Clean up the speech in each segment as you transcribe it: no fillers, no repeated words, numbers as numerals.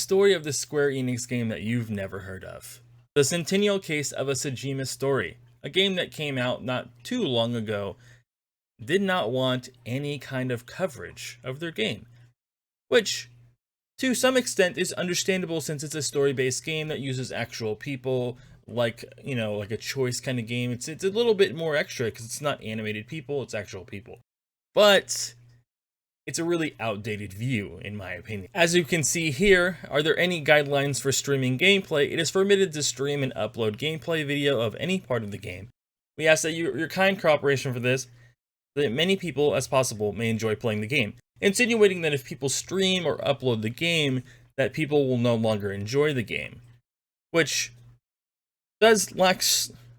story of the Square Enix game that you've never heard of. The Centennial Case of a Shijima Story, a game that came out not too long ago, did not want any kind of coverage of their game. Which, to some extent, is understandable since it's a story-based game that uses actual people, like a choice kind of game. It's a little bit more extra because it's not animated people, it's actual people. But it's a really outdated view, in my opinion. As you can see here, are there any guidelines for streaming gameplay? It is permitted to stream and upload gameplay video of any part of the game. We ask that your kind cooperation for this, so that many people as possible may enjoy playing the game, insinuating that if people stream or upload the game, that people will no longer enjoy the game, which does lack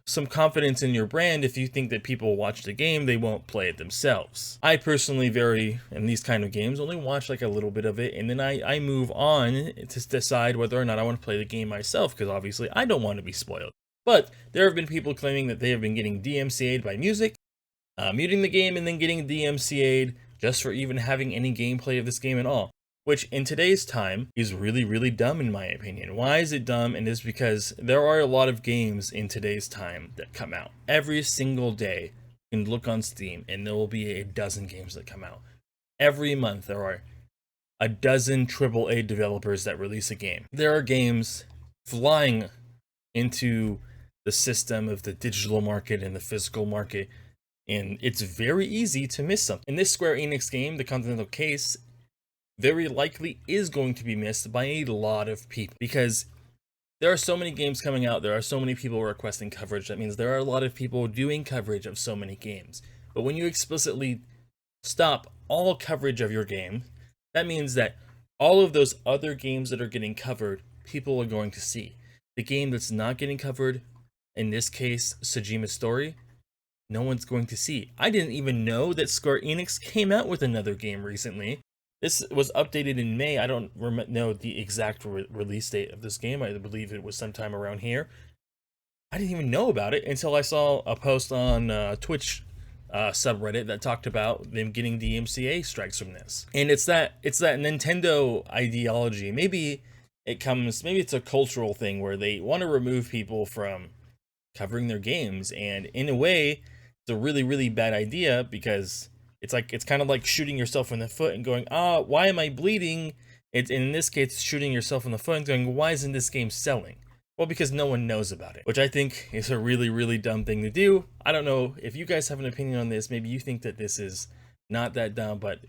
some confidence in your brand. If you think that people watch the game, they won't play it themselves. I personally in these kind of games, only watch like a little bit of it, and then I move on to decide whether or not I want to play the game myself, because obviously I don't want to be spoiled. But there have been people claiming that they have been getting DMCA'd by music, muting the game, and then getting DMCA'd just for even having any gameplay of this game at all. Which in today's time is really, really dumb in my opinion. Why is it dumb? And it's because there are a lot of games in today's time that come out. Every single day, you can look on Steam and there will be a dozen games that come out. Every month there are a dozen AAA developers that release a game. There are games flying into the system of the digital market and the physical market, and it's very easy to miss something. In this Square Enix game, the Centennial Case, very likely is going to be missed by a lot of people, because there are so many games coming out, there are so many people requesting coverage. That means there are a lot of people doing coverage of so many games. But when you explicitly stop all coverage of your game, that means that all of those other games that are getting covered, people are going to see. The game that's not getting covered, in this case, Shijima Story, no one's going to see. I didn't even know that Square Enix came out with another game recently. This was updated in May. I don't know the exact release date of this game. I believe it was sometime around here. I didn't even know about it until I saw a post on Twitch subreddit that talked about them getting DMCA strikes from this. And it's that Nintendo ideology. Maybe it's a cultural thing where they want to remove people from covering their games, and in a way, it's a really, really bad idea, because it's kind of like shooting yourself in the foot and going, why am I bleeding? In this case, shooting yourself in the foot and going, why isn't this game selling? Well, because no one knows about it, which I think is a really, really dumb thing to do. I don't know if you guys have an opinion on this. Maybe you think that this is not that dumb, but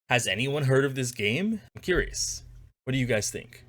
has anyone heard of this game? I'm curious. What do you guys think?